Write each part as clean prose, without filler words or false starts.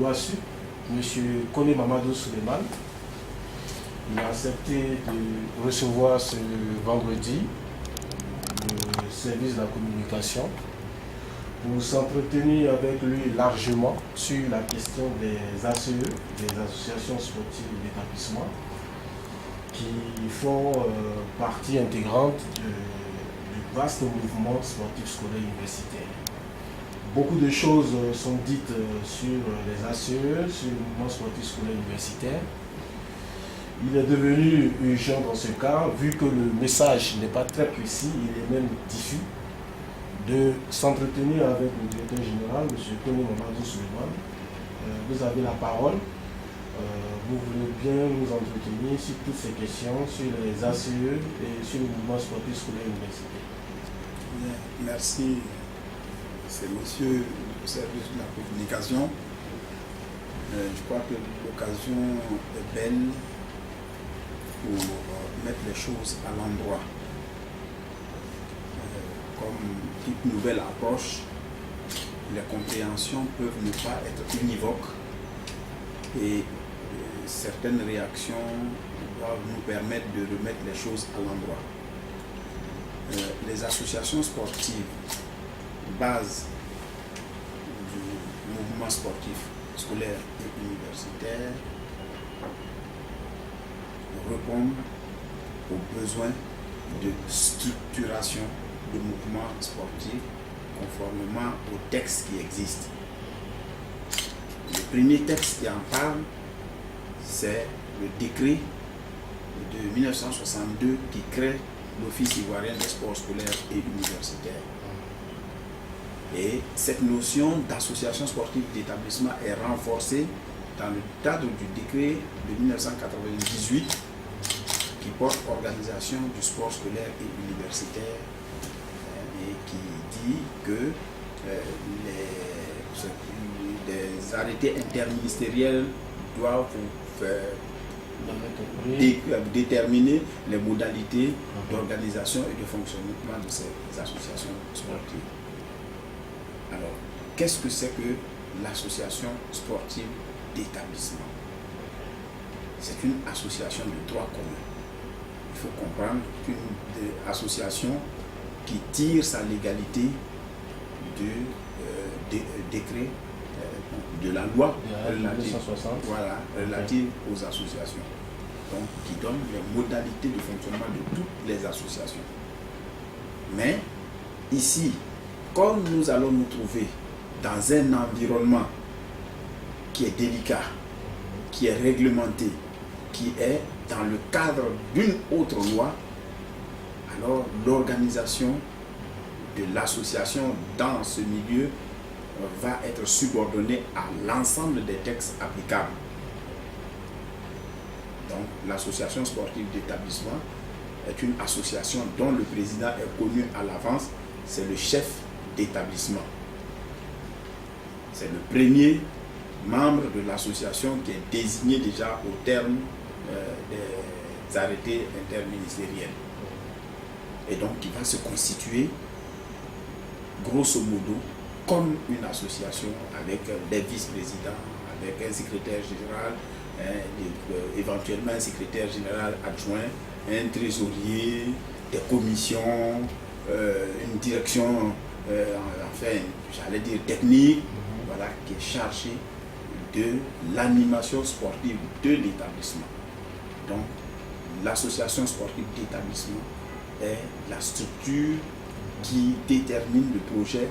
MASU, M. Kone Mamadou Suleiman. Il a accepté de recevoir ce vendredi le service de la communication pour s'entretenir avec lui largement sur la question des ACE, des associations sportives d'établissement, qui font partie intégrante du vaste mouvement sportif scolaire universitaire. Beaucoup de choses sont dites sur les ACE, sur le mouvement sportif scolaire universitaire. Il est devenu urgent dans ce cas, vu que le message n'est pas très précis, il est même diffus, de s'entretenir avec le directeur général, M. Kone Mamadou Suleiman. Vous avez la parole. Vous voulez bien nous entretenir sur toutes ces questions, sur les ACE et sur le mouvement sportif scolaire universitaire. Merci. C'est monsieur du service de la communication. Je crois que l'occasion est belle pour mettre les choses à l'endroit. Comme toute nouvelle approche, les compréhensions peuvent ne pas être univoques et certaines réactions doivent nous permettre de remettre les choses à l'endroit. Les associations sportives, base du mouvement sportif scolaire et universitaire, répondent aux besoins de structuration de mouvements sportifs conformément aux textes qui existent. Le premier texte qui en parle, c'est le décret de 1962 qui crée l'Office ivoirien des sports scolaires et universitaires. Et cette notion d'association sportive d'établissement est renforcée dans le cadre du décret de 1998 qui porte organisation du sport scolaire et universitaire et qui dit que les arrêtés interministériels doivent déterminer les modalités d'organisation et de fonctionnement de ces associations sportives. Alors, qu'est-ce que c'est que l'association sportive d'établissement? C'est une association de droit commun. Il faut comprendre qu'une association qui tire sa légalité du décret de la loi relative aux associations, donc qui donne les modalités de fonctionnement de toutes les associations. Mais ici, comme nous allons nous trouver dans un environnement qui est délicat, qui est réglementé, qui est dans le cadre d'une autre loi, alors l'organisation de l'association dans ce milieu va être subordonnée à l'ensemble des textes applicables. Donc l'association sportive d'établissement est une association dont le président est connu à l'avance, c'est le chef d'établissement. C'est le premier membre de l'association qui est désigné déjà au terme des arrêtés interministériels. Et donc qui va se constituer grosso modo comme une association avec des vice-présidents, avec un secrétaire général, éventuellement un secrétaire général adjoint, un trésorier, des commissions, une direction, enfin, j'allais dire technique, voilà, qui est chargée de l'animation sportive de l'établissement. Donc, l'association sportive d'établissement est la structure qui détermine le projet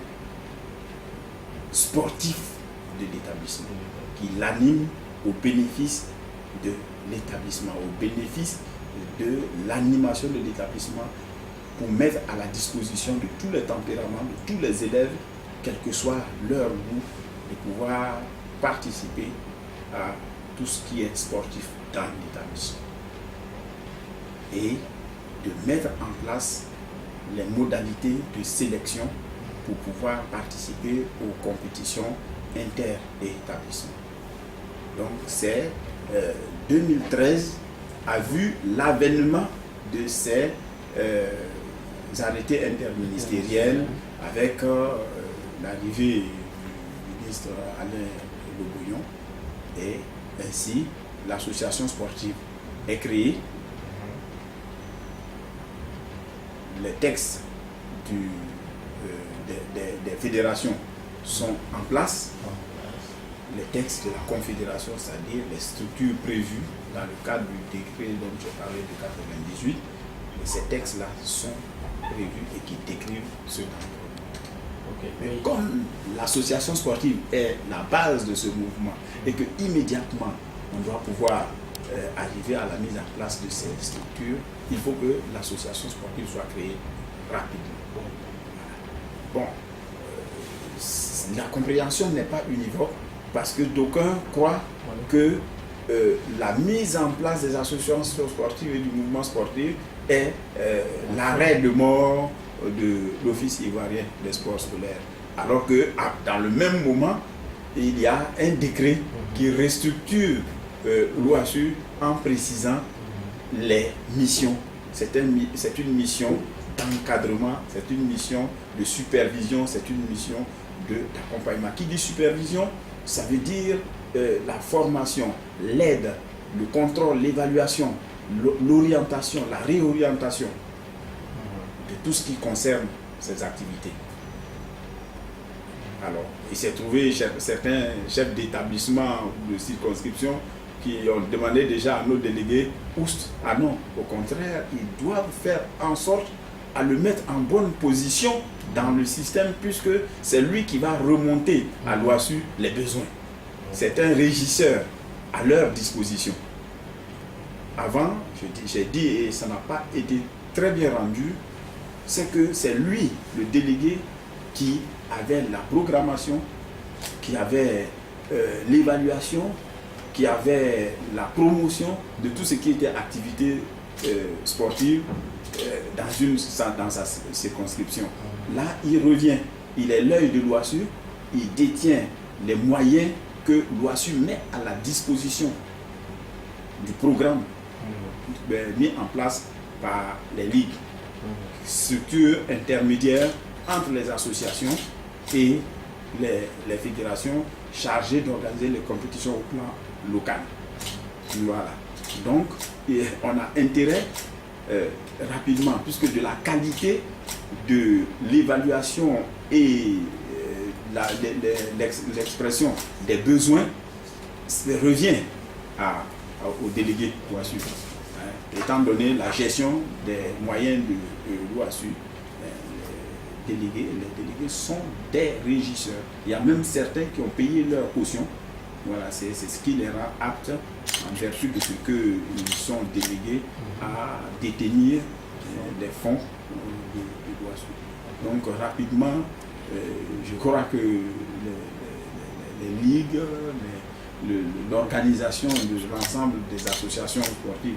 sportif de l'établissement, qui l'anime au bénéfice de l'établissement, au bénéfice de l'animation de l'établissement pour mettre à la disposition de tous les tempéraments, de tous les élèves, quel que soit leur goût, de pouvoir participer à tout ce qui est sportif dans l'établissement. Et de mettre en place les modalités de sélection pour pouvoir participer aux compétitions inter-établissements. Donc c'est 2013 a vu l'avènement de ces arrêtés interministériels avec l'arrivée du ministre Alain Leboyon Ainsi, l'association sportive est créée. Les textes des fédérations sont en place. Les textes de la confédération, c'est-à-dire les structures prévues dans le cadre du décret dont j'ai parlé de 98, ces textes-là sont prévus et qui décrivent ce environnement. Mais comme l'association sportive est la base de ce mouvement et que immédiatement on doit pouvoir arriver à la mise en place de ces structures, il faut que l'association sportive soit créée rapidement. Bon, la compréhension n'est pas univoque parce que d'aucuns croient que la mise en place des associations sportives et du mouvement sportif est l'arrêt de mort de l'Office ivoirien des sports scolaires. Alors que dans le même moment, il y a un décret qui restructure l'OASU en précisant les missions. C'est une mission d'encadrement, c'est une mission de supervision, c'est une mission d'accompagnement. Qui dit supervision, ça veut dire la formation, l'aide, le contrôle, l'évaluation, l'orientation, la réorientation de tout ce qui concerne ces activités. Alors, il s'est trouvé certains chefs d'établissement ou de circonscription qui ont demandé déjà à nos délégués, ah non, au contraire, ils doivent faire en sorte à le mettre en bonne position dans le système puisque c'est lui qui va remonter à l'OASU les besoins. C'est un régisseur à leur disposition. Avant, j'ai dit, et ça n'a pas été très bien rendu, c'est que c'est lui, le délégué, qui avait la programmation, qui avait l'évaluation, qui avait la promotion de tout ce qui était activité sportive dans sa circonscription. Là, il revient, il est l'œil de l'OASU, il détient les moyens que l'OASU met à la disposition du programme mis en place par les ligues, structures intermédiaires entre les associations et les fédérations chargées d'organiser les compétitions au plan local. Voilà. Donc, on a intérêt rapidement, puisque de la qualité de l'évaluation et l'expression des besoins revient aux délégués OASU. Étant donné la gestion des moyens de l'OASU, les délégués sont des régisseurs. Il y a même certains qui ont payé leur caution. Voilà, c'est ce qui les rend aptes, en vertu de ce qu'ils sont délégués à détenir des fonds de l'OASU. Donc rapidement, je crois que les ligues, l'organisation de l'ensemble des associations sportives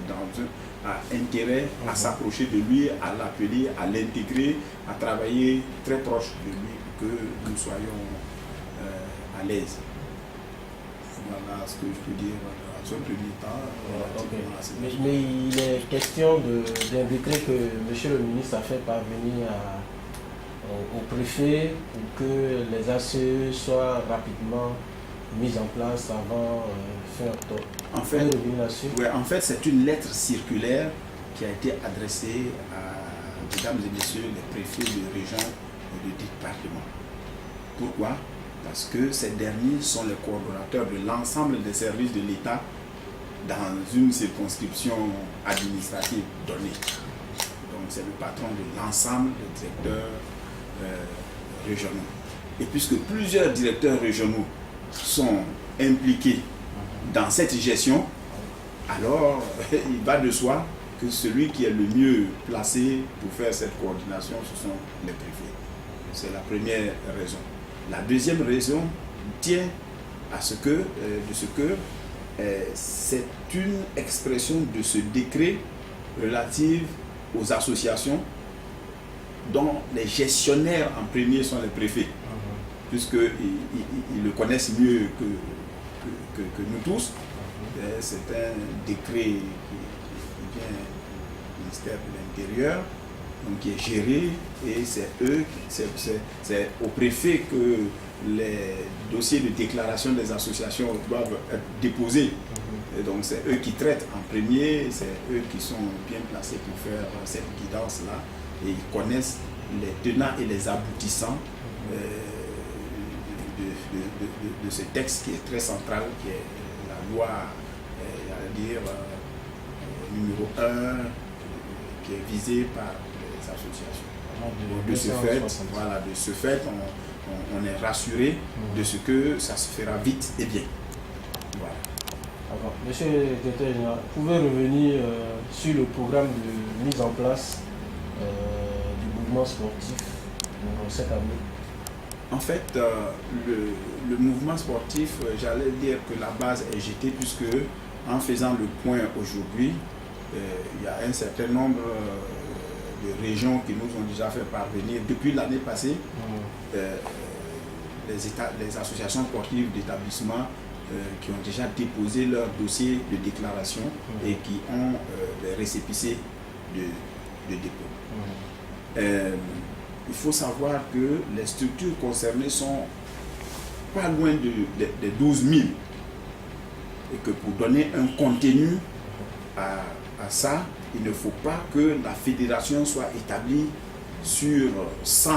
a intérêt à s'approcher de lui, à l'appeler, à l'intégrer, à travailler très proche de lui, que nous soyons à l'aise. Voilà ce que je peux dire en ce premier temps. Mais il est question d'un décret que M. le ministre a fait parvenir au préfet pour que les ACE soient rapidement mises en place avant fin octobre. En fait, c'est une lettre circulaire qui a été adressée à mesdames et messieurs les préfets de région et de département. Pourquoi? Parce que ces derniers sont les coordonnateurs de l'ensemble des services de l'État dans une circonscription administrative donnée. Donc c'est le patron de l'ensemble des directeurs régionaux. Et puisque plusieurs directeurs régionaux sont impliqués dans cette gestion, alors il va de soi que celui qui est le mieux placé pour faire cette coordination, ce sont les préfets. C'est la première raison. La deuxième raison tient à c'est une expression de ce décret relatif aux associations dont les gestionnaires en premier sont les préfets, puisqu'ils le connaissent mieux que nous tous. C'est un décret qui vient du ministère de l'Intérieur, donc qui est géré, et c'est au préfet que les dossiers de déclaration des associations doivent être déposés. Et donc c'est eux qui traitent en premier, c'est eux qui sont bien placés pour faire cette guidance-là. Et ils connaissent les tenants et les aboutissants de ce texte qui est très central, qui est la loi, numéro 1, qui est visée par les associations. De ce fait, on est rassuré de ce que ça se fera vite et bien. Voilà. Alors, monsieur le directeur général, vous pouvez revenir sur le programme de mise en place du mouvement sportif dans cette année? En fait, le mouvement sportif, j'allais dire que la base est jetée, puisque en faisant le point aujourd'hui, il y a un certain nombre de régions qui nous ont déjà fait parvenir depuis l'année passée les associations sportives d'établissement qui ont déjà déposé leur dossier de déclaration et qui ont les récépissés de dépôt. Il faut savoir que les structures concernées sont pas loin des 12 000 et que pour donner un contenu à ça, il ne faut pas que la fédération soit établie sur 100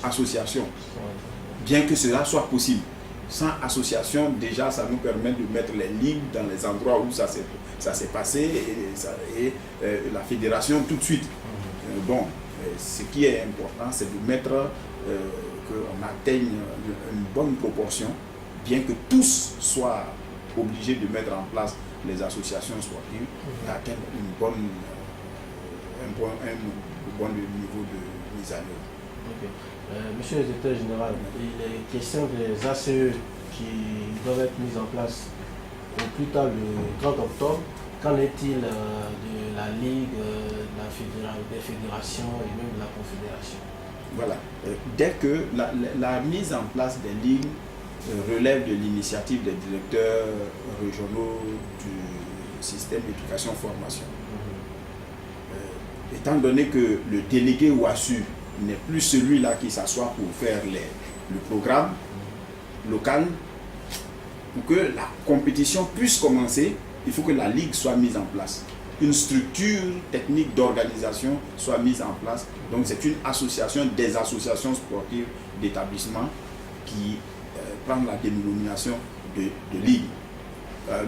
associations, bien que cela soit possible. 100 associations, déjà, ça nous permet de mettre les ligues dans les endroits où ça s'est passé et la fédération tout de suite. Ce qui est important, c'est de mettre qu'on atteigne une bonne proportion, bien que tous soient obligés de mettre en place les associations sportives, d'atteindre un bon niveau de mise à l'œuvre. Monsieur le directeur général, il est question des ACE qui doivent être mises en place au plus tard le 30 octobre. Qu'en est-il de la Ligue, des fédérations et même de la Confédération? Voilà. Dès que la mise en place des ligues relève de l'initiative des directeurs régionaux du système éducation-formation. Étant donné que le délégué OASU n'est plus celui-là qui s'assoit pour faire le programme local, pour que la compétition puisse commencer, il faut que la ligue soit mise en place. Une structure technique d'organisation soit mise en place. Donc c'est une association des associations sportives d'établissement qui prend la dénomination de ligue.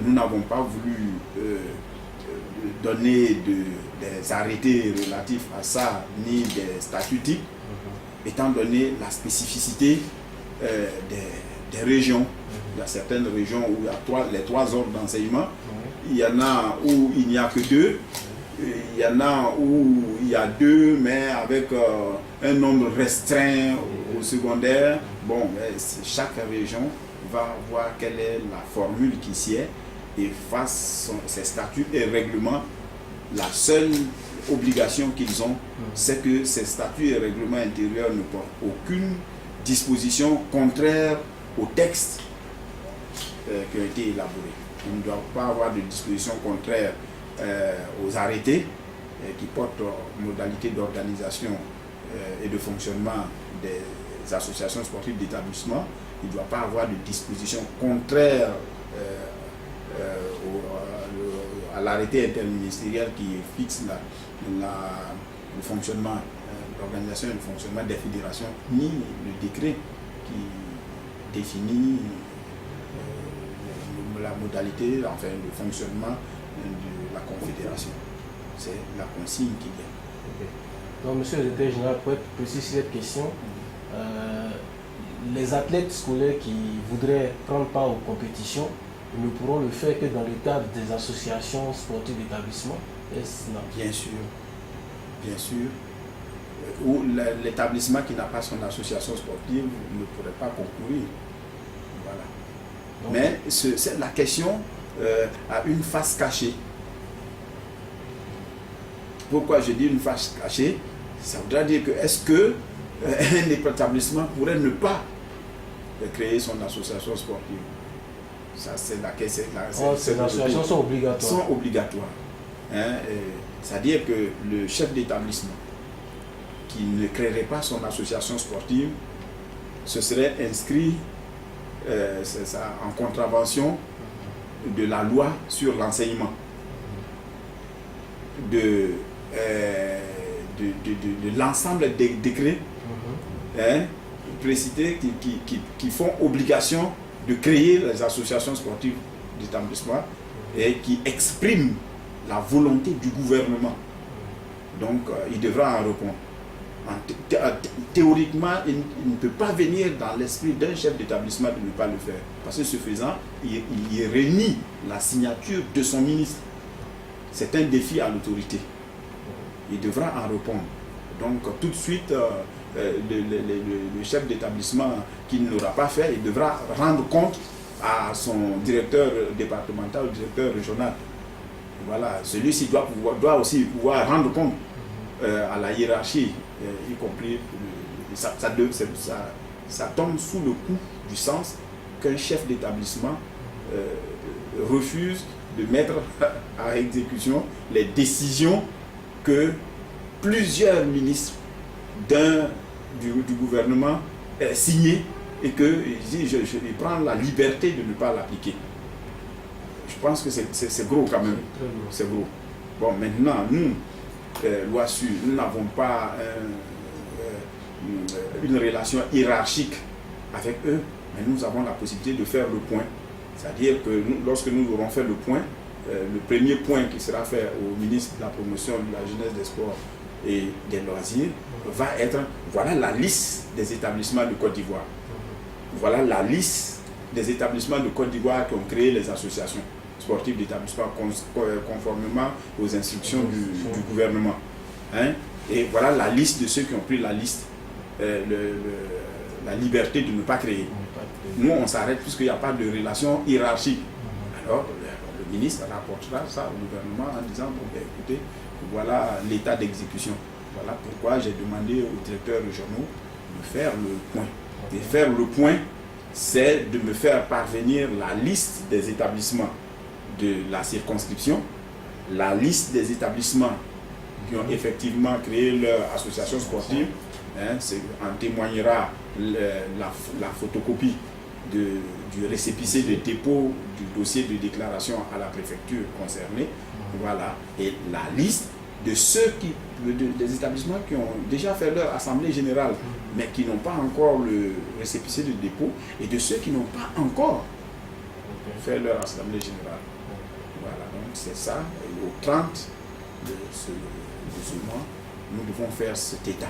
Nous n'avons pas voulu donner des arrêtés relatifs à ça, ni des statuts types, étant donné la spécificité des régions. Il y a certaines régions où il y a les 3 ordres d'enseignement. Il y en a où il n'y a que 2. Il y en a où il y a 2, mais avec un nombre restreint au secondaire. Bon, chaque région va voir quelle est la formule qui sied et fasse ses statuts et règlements. La seule obligation qu'ils ont, c'est que ces statuts et règlements intérieurs ne portent aucune disposition contraire au texte qui a été élaboré. Il ne doit pas avoir de disposition contraire aux arrêtés qui portent modalités d'organisation et de fonctionnement des associations sportives d'établissement. Il ne doit pas avoir de disposition contraire à l'arrêté interministériel qui fixe le fonctionnement, l'organisation et le fonctionnement des fédérations, ni le décret qui définit la modalité, enfin le fonctionnement de la confédération. C'est la consigne qu'il y a. Donc, monsieur le directeur général, pour être précis sur cette question, les athlètes scolaires qui voudraient prendre part aux compétitions ne pourront le faire que dans le cadre des associations sportives d'établissement. Bien sûr. Bien sûr. Ou l'établissement qui n'a pas son association sportive ne pourrait pas concourir. Voilà. Donc, mais la question a une face cachée. Pourquoi je dis une face cachée? Ça voudrait dire que est-ce que un établissement pourrait ne pas créer son association sportive? Ça, c'est la question. Ces associations sont obligatoires. Sont obligatoires. C'est-à-dire que le chef d'établissement qui ne créerait pas son association sportive ce serait inscrit en contravention de la loi sur l'enseignement, de l'ensemble des décrets précités qui font obligation de créer les associations sportives d'établissement et qui expriment la volonté du gouvernement. Donc, il devra en répondre. Théoriquement, il ne peut pas venir dans l'esprit d'un chef d'établissement de ne pas le faire. Parce que ce faisant, il renie la signature de son ministre. C'est un défi à l'autorité. Il devra en répondre. Donc, tout de suite, le chef d'établissement qui ne l'aura pas fait, il devra rendre compte à son directeur départemental ou directeur régional. Voilà, celui-ci doit aussi pouvoir rendre compte à la hiérarchie, y compris, ça tombe sous le coup du sens qu'un chef d'établissement refuse de mettre à exécution les décisions que plusieurs ministres du gouvernement signé et qu'il prend la liberté de ne pas l'appliquer. Je pense que c'est gros quand même. C'est gros. Bon, maintenant, nous, l'OASU, nous n'avons pas une relation hiérarchique avec eux, mais nous avons la possibilité de faire le point. C'est-à-dire que lorsque nous aurons fait le point, le premier point qui sera fait au ministre de la Promotion de la Jeunesse, des Sports et des Loisirs va être, voilà la liste des établissements de Côte d'Ivoire. Voilà la liste des établissements de Côte d'Ivoire qui ont créé les associations sportives d'établissement conformément aux instructions du gouvernement. Hein? Et voilà la liste de ceux qui ont pris la liste, la liberté de ne pas créer. Nous, on s'arrête puisqu'il n'y a pas de relation hiérarchique. Alors, le ministre rapportera ça au gouvernement en disant, bon, ben, écoutez, voilà l'état d'exécution. Voilà pourquoi j'ai demandé aux directeurs régionaux de faire le point. Et faire le point, c'est de me faire parvenir la liste des établissements de la circonscription, la liste des établissements qui ont effectivement créé leur association sportive. Hein, en témoignera la photocopie du récépissé de dépôt du dossier de déclaration à la préfecture concernée. Voilà. Et la liste de ceux des établissements qui ont déjà fait leur assemblée générale, mais qui n'ont pas encore le récépissé de dépôt, et de ceux qui n'ont pas encore fait leur assemblée générale. Voilà, donc c'est ça. Et au 30 de ce mois, nous devons faire cet état.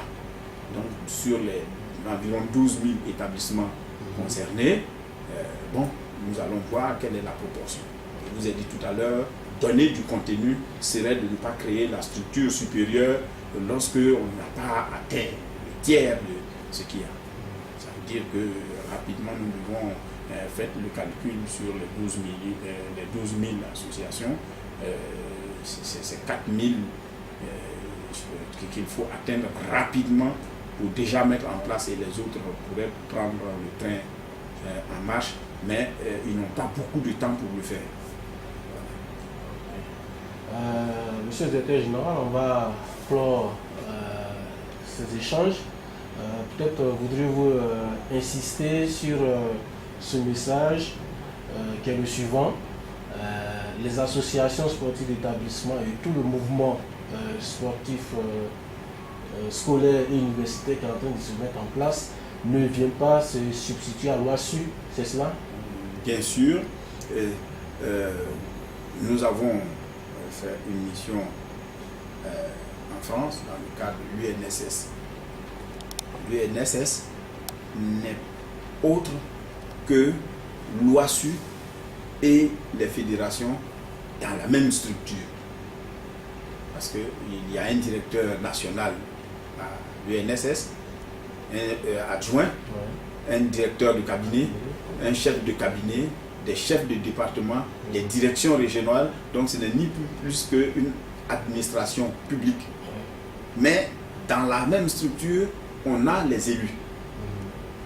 Donc sur les environ 12 000 établissements concernés, bon, nous allons voir quelle est la proportion. Je vous ai dit tout à l'heure, donner du contenu serait de ne pas créer la structure supérieure lorsque on n'a pas atteint le tiers de ce qu'il y a. Ça veut dire que rapidement nous devons faire le calcul sur les 12 000 associations. C'est 4 000 qu'il faut atteindre rapidement pour déjà mettre en place, et les autres pourraient prendre le train en marche, mais ils n'ont pas beaucoup de temps pour le faire. Monsieur le directeur général, on va clore ces échanges. Peut-être voudriez-vous insister sur ce message qui est le suivant. Les associations sportives d'établissement et tout le mouvement sportif scolaire et universitaire qui est en train de se mettre en place ne vient pas se substituer à l'OASU, c'est cela? Bien sûr. Nous avons fait une mission en France dans le cadre de l'UNSS. L'UNSS n'est autre que l'OASU et les fédérations dans la même structure. Parce qu'il y a un directeur national à l'UNSS, un adjoint, un directeur de cabinet, un chef de cabinet, des chefs de département, des directions régionales. Donc ce n'est ni plus qu'une administration publique. Mais dans la même structure, on a les élus.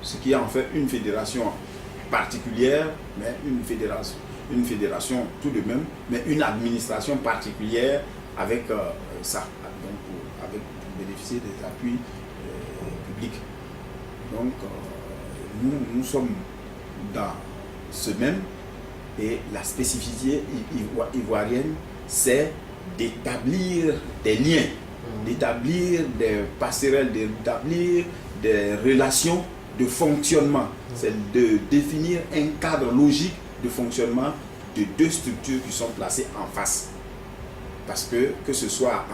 Ce qui est en fait une fédération particulière, mais une fédération tout de même, mais une administration particulière avec ça, donc pour bénéficier des appuis publics. Donc nous sommes dans ce même, et la spécificité ivoirienne, c'est d'établir des liens, d'établir des passerelles, d'établir des relations de fonctionnement. C'est de définir un cadre logique de fonctionnement de deux structures qui sont placées en face. Parce que ce soit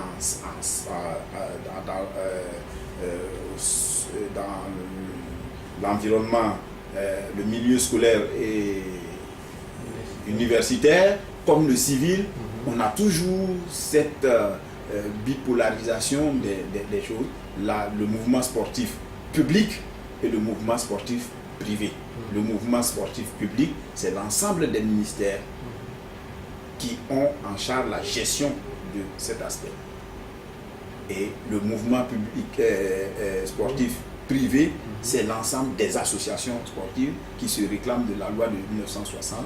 dans l'environnement, le milieu scolaire et universitaire, comme le civil, on a toujours cette bipolarisation des choses. Là, le mouvement sportif public et le mouvement sportif privé. Le mouvement sportif public, c'est l'ensemble des ministères qui ont en charge la gestion de cet aspect. Et le mouvement public sportif privé, c'est l'ensemble des associations sportives qui se réclament de la loi de 1960.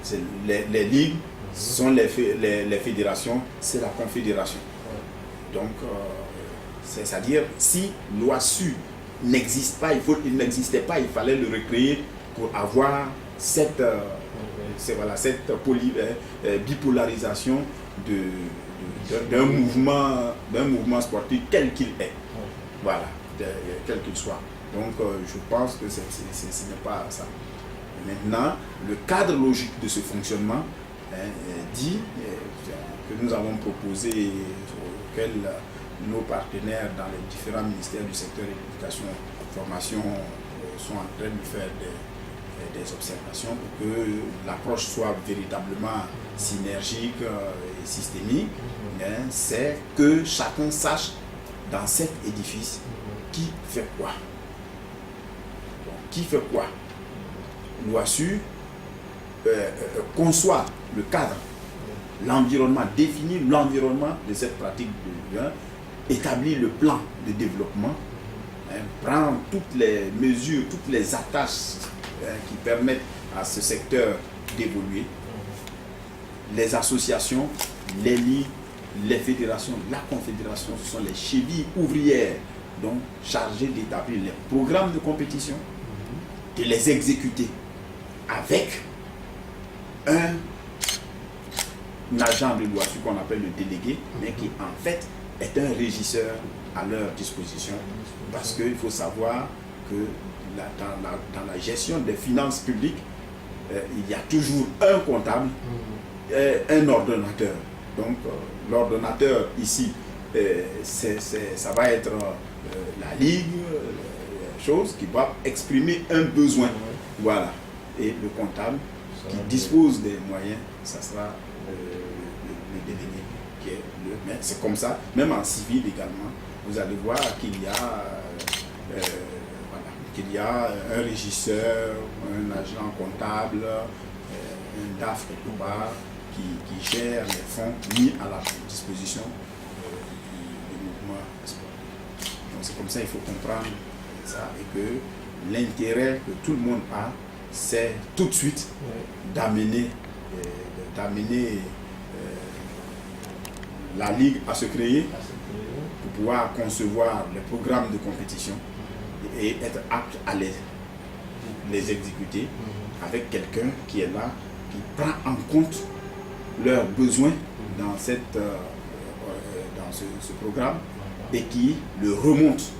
C'est les ligues sont les fédérations, c'est la confédération. Donc, c'est-à-dire, si l'OASU n'existe pas, il n'existait pas, il fallait le recréer pour avoir cette bipolarisation d'un mouvement sportif quel qu'il est. Voilà, quel qu'il soit. Donc, je pense que ce n'est pas ça. Maintenant, le cadre logique de ce fonctionnement dit que nous avons proposé, auquel nos partenaires dans les différents ministères du secteur éducation et formation sont en train de faire des observations pour que l'approche soit véritablement synergique et systémique. C'est que chacun sache dans cet édifice qui fait quoi. Donc, qui fait quoi? L'OASU conçoit le cadre, l'environnement, définit l'environnement de cette pratique de vin, établit le plan de développement, prend toutes les mesures, toutes les attaches qui permettent à ce secteur d'évoluer. Les associations, les ligues, les fédérations, la confédération, ce sont les chevilles ouvrières, donc chargées d'établir les programmes de compétition, de les exécuter avec un agent de l'OASU qu'on appelle le délégué, mais qui en fait est un régisseur à leur disposition, parce qu'il faut savoir que dans la gestion des finances publiques, il y a toujours un comptable, un ordonnateur. Donc l'ordonnateur ici, ça va être la ligue, chose qui va exprimer un besoin. Voilà. Et le comptable qui dispose des moyens, ça sera le délégué qui est mais c'est comme ça, même en civil également, vous allez voir qu'il y a un régisseur, un agent comptable, un DAF quelque part, qui gère les fonds mis à la disposition du mouvement sportif. Donc c'est comme ça qu'il faut comprendre ça, et que l'intérêt que tout le monde a, c'est tout de suite d'amener la Ligue à se créer pour pouvoir concevoir les programmes de compétition et être apte à les exécuter avec quelqu'un qui est là, qui prend en compte leurs besoins dans ce programme et qui le remonte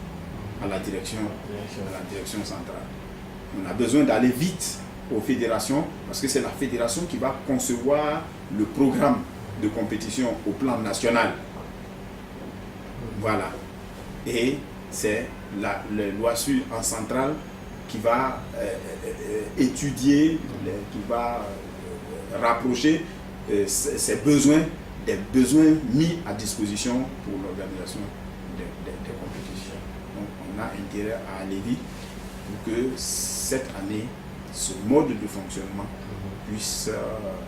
à la direction centrale. On a besoin d'aller vite aux fédérations parce que c'est la fédération qui va concevoir le programme de compétition au plan national. Voilà. Et c'est l'OASU en centrale qui va étudier, qui va rapprocher ces besoins des besoins mis à disposition pour l'organisation des compétitions. Donc on a intérêt à aller vite pour que cette année, ce mode de fonctionnement puisse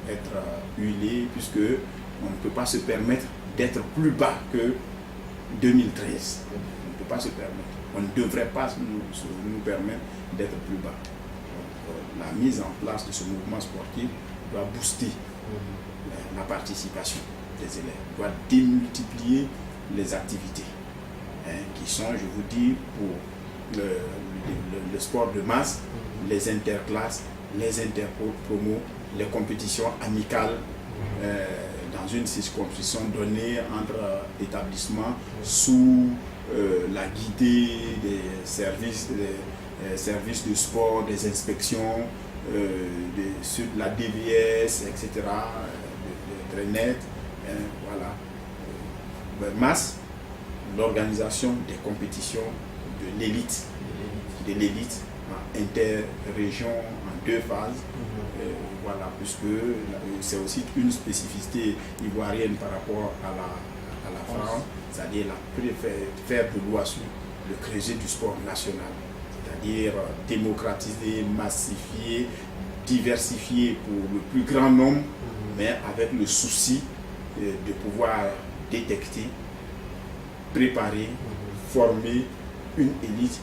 être huilé, puisque on ne peut pas se permettre d'être plus bas que 2013. On ne peut pas se permettre. On ne devrait pas nous permettre d'être plus bas. Donc, la mise en place de ce mouvement sportif doit booster la participation des élèves, doit démultiplier les activités qui sont, je vous dis, pour le sport de masse, les interclasses, les interpromos, les compétitions amicales dans une circonscription donnée entre établissements sous la guidée des services de sport, des inspections, de la DVS, etc., de Drenet, voilà. Masse, l'organisation des compétitions de l'élite, interrégion en 2 phases. Voilà, puisque c'est aussi une spécificité ivoirienne par rapport à la France, c'est-à-dire faire de l'OASU le creuset du sport national, c'est-à-dire démocratiser, massifier, diversifier pour le plus grand nombre, mais avec le souci de pouvoir détecter, préparer, former une élite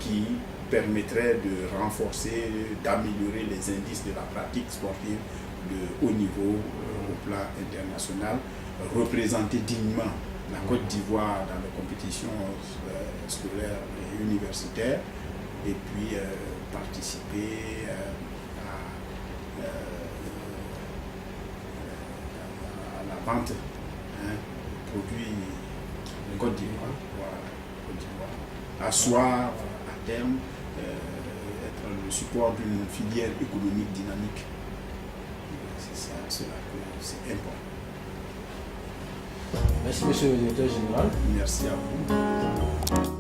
qui permettrait de renforcer, d'améliorer les indices de la pratique sportive de haut niveau au plan international, représenter dignement la Côte d'Ivoire dans les compétitions scolaires et universitaires, et puis participer à la vente de produits de Côte d'Ivoire, asseoir à terme, être le support d'une filière économique dynamique. C'est ça, c'est important. Merci, monsieur le directeur général. Merci à vous.